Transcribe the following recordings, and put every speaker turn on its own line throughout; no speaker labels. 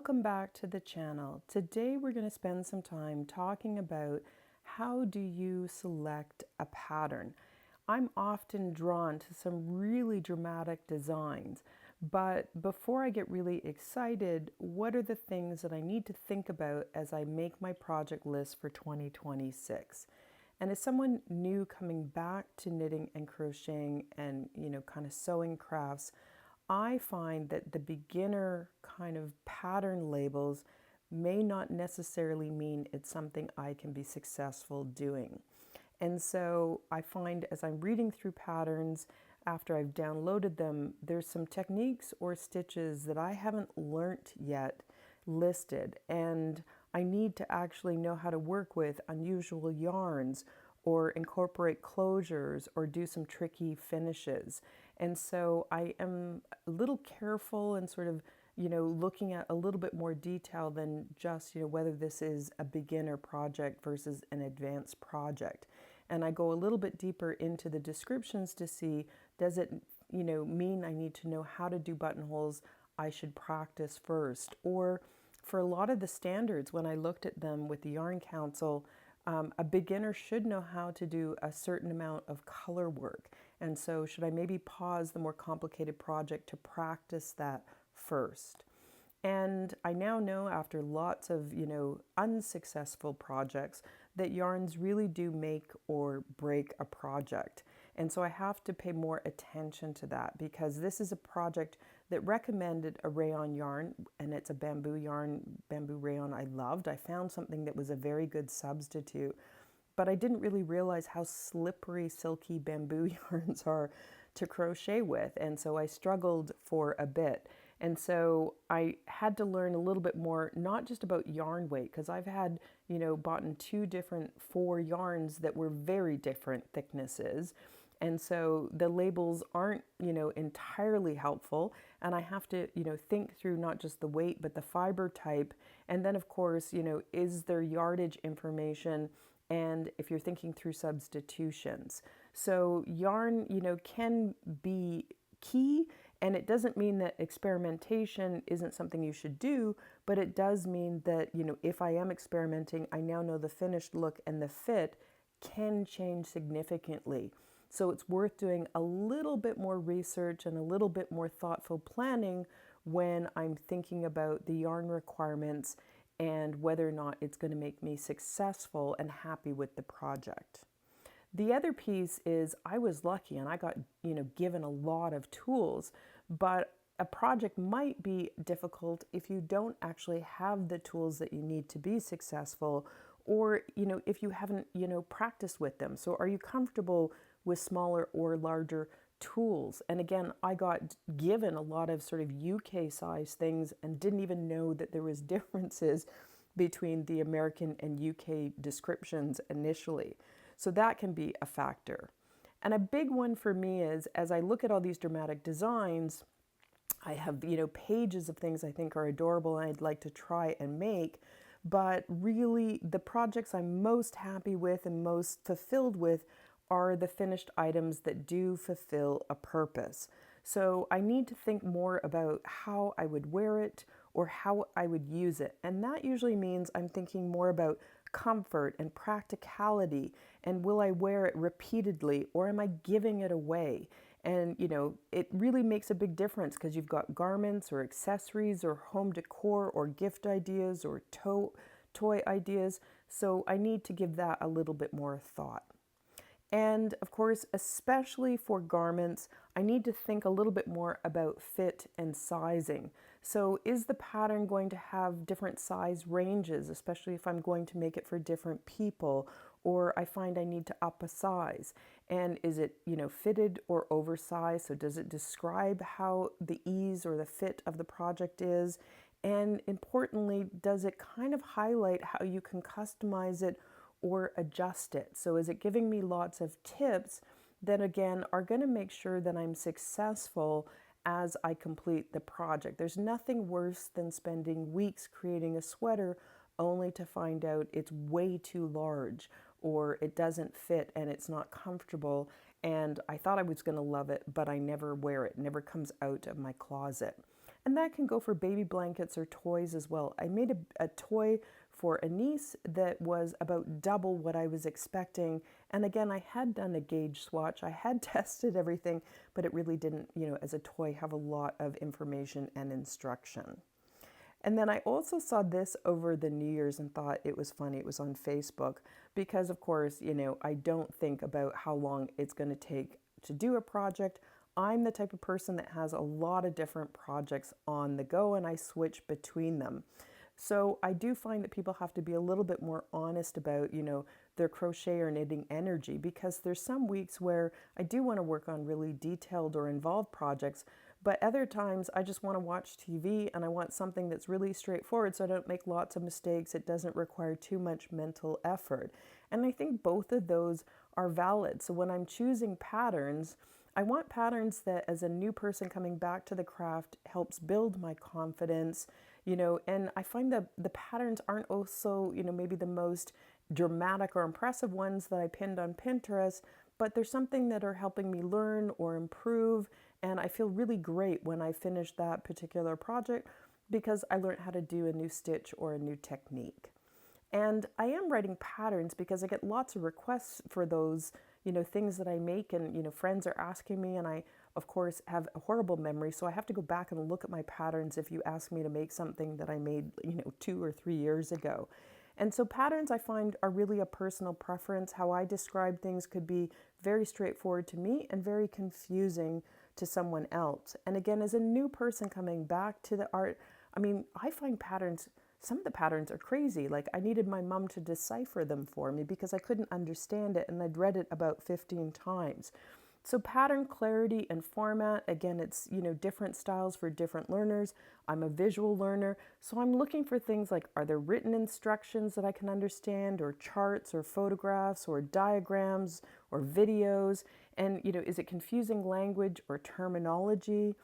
Welcome back to the channel. Today we're going to spend some time talking about how do you select a pattern. I'm often drawn to some really dramatic designs, but before I get really excited, what are the things that I need to think about as I make my project list for 2026? And as someone new coming back to knitting and crocheting and, kind of sewing crafts, I find that the beginner kind of pattern labels may not necessarily mean it's something I can be successful doing. And so I find as I'm reading through patterns, after I've downloaded them, there's some techniques or stitches that I haven't learnt yet listed. And I need to actually know how to work with unusual yarns or incorporate closures or do some tricky finishes. And so I am a little careful and sort of, looking at a little bit more detail than just, whether this is a beginner project versus an advanced project. And I go a little bit deeper into the descriptions to see, does it, mean I need to know how to do buttonholes? I should practice first. Or for a lot of the standards, when I looked at them with the Yarn Council, a beginner should know how to do a certain amount of color work. And so should I maybe pause the more complicated project to practice that first? And I now know after lots of, unsuccessful projects that yarns really do make or break a project. And so I have to pay more attention to that because this is a project that recommended a rayon yarn, and it's a bamboo yarn, bamboo rayon I loved. I found something that was a very good substitute, but I didn't really realize how slippery, silky bamboo yarns are to crochet with. And so I struggled for a bit. And so I had to learn a little bit more, not just about yarn weight, because I've had, bought in two different 4 yarns that were very different thicknesses. And so the labels aren't, entirely helpful. And I have to, think through not just the weight, but the fiber type. And then, of course, is there yardage information? And if you're thinking through substitutions. So yarn, can be key, and it doesn't mean that experimentation isn't something you should do, but it does mean that, if I am experimenting, I now know the finished look and the fit can change significantly. So it's worth doing a little bit more research and a little bit more thoughtful planning when I'm thinking about the yarn requirements and whether or not it's going to make me successful and happy with the project. The other piece is I was lucky and I got, given a lot of tools, but a project might be difficult if you don't actually have the tools that you need to be successful, or, if you haven't, practiced with them. So are you comfortable with smaller or larger tools? And again, I got given a lot of sort of UK size things and didn't even know that there was differences between the American and UK descriptions initially. So that can be a factor. And a big one for me is, as I look at all these dramatic designs, I have, pages of things I think are adorable and I'd like to try and make. But really, the projects I'm most happy with and most fulfilled with are the finished items that do fulfill a purpose. So I need to think more about how I would wear it or how I would use it. And that usually means I'm thinking more about comfort and practicality, and will I wear it repeatedly or am I giving it away? And it really makes a big difference because you've got garments or accessories or home decor or gift ideas or toy ideas. So I need to give that a little bit more thought. And of course, especially for garments, I need to think a little bit more about fit and sizing. So is the pattern going to have different size ranges, especially if I'm going to make it for different people, or I find I need to up a size? And is it, fitted or oversized? So does it describe how the ease or the fit of the project is? And importantly, does it kind of highlight how you can customize it or adjust it? So is it giving me lots of tips that again are going to make sure that I'm successful as I complete the project? There's nothing worse than spending weeks creating a sweater only to find out it's way too large or it doesn't fit and it's not comfortable, and I thought I was going to love it, but I never wear it. It never comes out of my closet. And that can go for baby blankets or toys as well. I made a toy for a niece that was about double what I was expecting. And again, I had done a gauge swatch, I had tested everything, but it really didn't, as a toy, have a lot of information and instruction. And then I also saw this over the New Year's and thought it was funny. It was on Facebook because, of course, I don't think about how long it's going to take to do a project. I'm the type of person that has a lot of different projects on the go and I switch between them. So I do find that people have to be a little bit more honest about, their crochet or knitting energy, because there's some weeks where I do want to work on really detailed or involved projects, but other times I just want to watch TV and I want something that's really straightforward so I don't make lots of mistakes. It doesn't require too much mental effort. And I think both of those are valid. So when I'm choosing patterns, I want patterns that, as a new person coming back to the craft, helps build my confidence, and I find that the patterns aren't also, maybe the most dramatic or impressive ones that I pinned on Pinterest, but there's something that are helping me learn or improve. And I feel really great when I finish that particular project because I learned how to do a new stitch or a new technique. And I am writing patterns because I get lots of requests for those, things that I make, and, friends are asking me, and I, of course, have a horrible memory. So I have to go back and look at my patterns if you ask me to make something that I made, 2 or 3 years ago. And so patterns I find are really a personal preference. How I describe things could be very straightforward to me and very confusing to someone else. And again, as a new person coming back to the art, I find patterns, some of the patterns are crazy. Like, I needed my mom to decipher them for me because I couldn't understand it and I'd read it about 15 times. So pattern clarity and format, again, it's, different styles for different learners. I'm a visual learner, so I'm looking for things like, are there written instructions that I can understand, or charts or photographs or diagrams or videos? And, is it confusing language or terminology?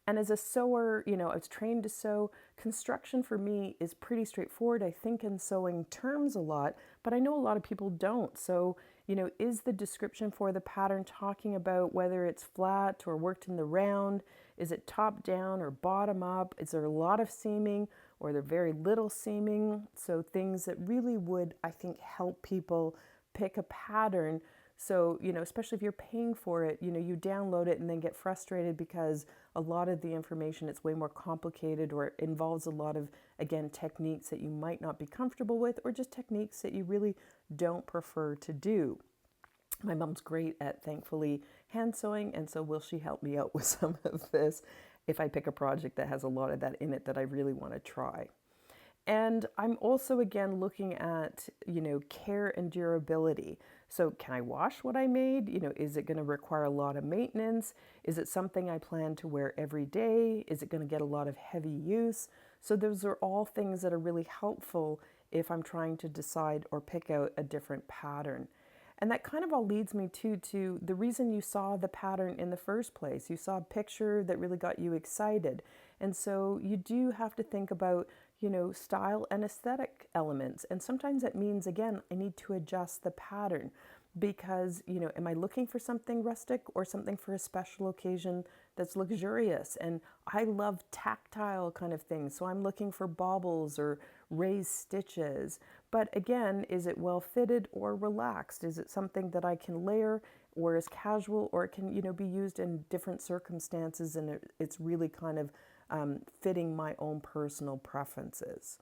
And as a sewer, I was trained to sew. Construction for me is pretty straightforward. I think in sewing terms a lot, but I know a lot of people don't. So, is the description for the pattern talking about whether it's flat or worked in the round? Is it top down or bottom up? Is there a lot of seaming or there very little seaming? So things that really would, I think, help people pick a pattern. So, especially if you're paying for it, you download it and then get frustrated because a lot of the information, it's way more complicated, or it involves a lot of, again, techniques that you might not be comfortable with, or just techniques that you really don't prefer to do. My mom's great at, thankfully, hand sewing, and so will she help me out with some of this if I pick a project that has a lot of that in it that I really want to try. And I'm also, again, looking at, care and durability. So can I wash what I made? Is it going to require a lot of maintenance? Is it something I plan to wear every day? Is it going to get a lot of heavy use? So those are all things that are really helpful if I'm trying to decide or pick out a different pattern. And that kind of all leads me to the reason you saw the pattern in the first place. You saw a picture that really got you excited. And so you do have to think about, style and aesthetic elements. And sometimes that means, again, I need to adjust the pattern because, am I looking for something rustic or something for a special occasion that's luxurious? And I love tactile kind of things. So I'm looking for baubles or raised stitches. But again, is it well fitted or relaxed? Is it something that I can layer or is casual, or it can, be used in different circumstances, and it's really kind of fitting my own personal preferences.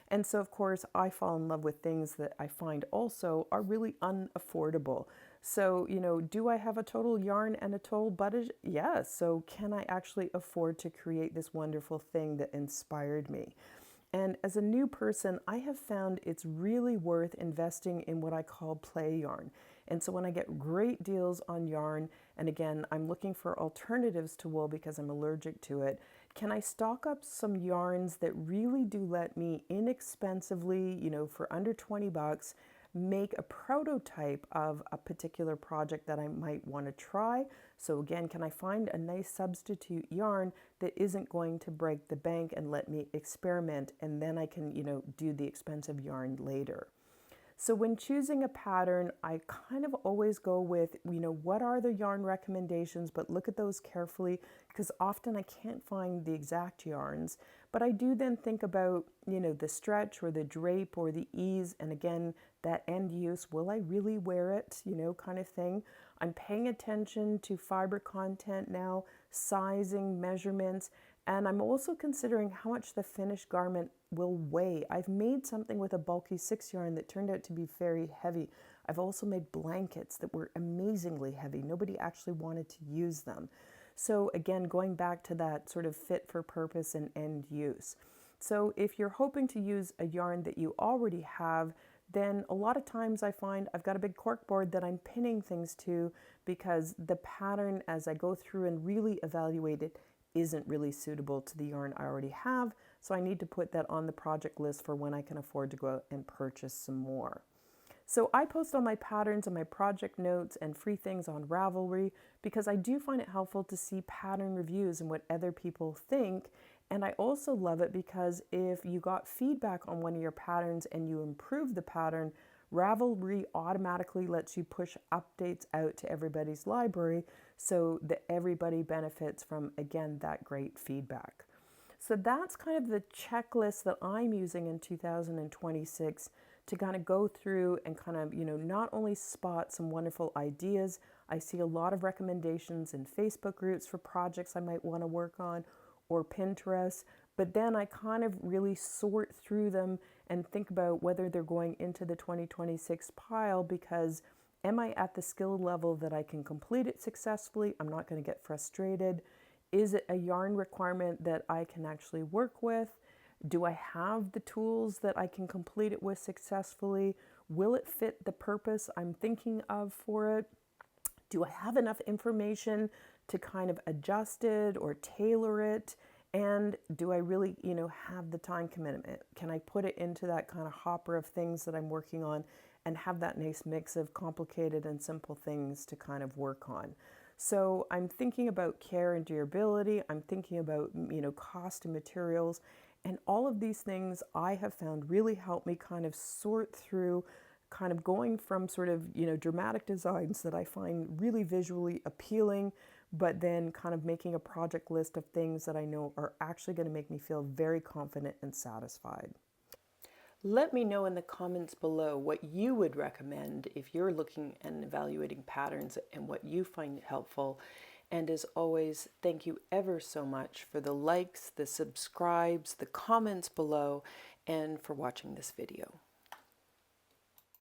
And so, of course, I fall in love with things that I find also are really unaffordable. So, do I have a total yarn and a total budget? Yes. So can I actually afford to create this wonderful thing that inspired me? And as a new person, I have found it's really worth investing in what I call play yarn. And so when I get great deals on yarn, and again, I'm looking for alternatives to wool because I'm allergic to it, can I stock up some yarns that really do let me inexpensively, for under 20 bucks, make a prototype of a particular project that I might want to try? So again, can I find a nice substitute yarn that isn't going to break the bank and let me experiment, and then I can, do the expensive yarn later? So when choosing a pattern, I kind of always go with, what are the yarn recommendations, but look at those carefully because often I can't find the exact yarns. But I do then think about, the stretch or the drape or the ease. And again, that end use, will I really wear it, kind of thing. I'm paying attention to fiber content now, sizing, measurements, and I'm also considering how much the finished garment will weigh. I've made something with a bulky 6 yarn that turned out to be very heavy. I've also made blankets that were amazingly heavy. Nobody actually wanted to use them. So again, going back to that sort of fit for purpose and end use. So if you're hoping to use a yarn that you already have, then a lot of times I find I've got a big cork board that I'm pinning things to because the pattern as I go through and really evaluate it isn't really suitable to the yarn I already have. So I need to put that on the project list for when I can afford to go out and purchase some more. So I post all my patterns and my project notes and free things on Ravelry because I do find it helpful to see pattern reviews and what other people think. And I also love it because if you got feedback on one of your patterns and you improve the pattern, Ravelry automatically lets you push updates out to everybody's library so that everybody benefits from, again, that great feedback. So that's kind of the checklist that I'm using in 2026 to kind of go through and kind of, not only spot some wonderful ideas. I see a lot of recommendations in Facebook groups for projects I might want to work on or Pinterest, but then I kind of really sort through them and think about whether they're going into the 2026 pile because am I at the skill level that I can complete it successfully? I'm not going to get frustrated. Is it a yarn requirement that I can actually work with? Do I have the tools that I can complete it with successfully? Will it fit the purpose I'm thinking of for it? Do I have enough information to kind of adjust it or tailor it? And do I really, have the time commitment? Can I put it into that kind of hopper of things that I'm working on and have that nice mix of complicated and simple things to kind of work on? So I'm thinking about care and durability. I'm thinking about, cost and materials. And all of these things I have found really help me kind of sort through kind of going from sort of, dramatic designs that I find really visually appealing, but then kind of making a project list of things that I know are actually going to make me feel very confident and satisfied. Let me know in the comments below what you would recommend if you're looking and evaluating patterns and what you find helpful. And as always, thank you ever so much for the likes, the subscribes, the comments below, and for watching this video.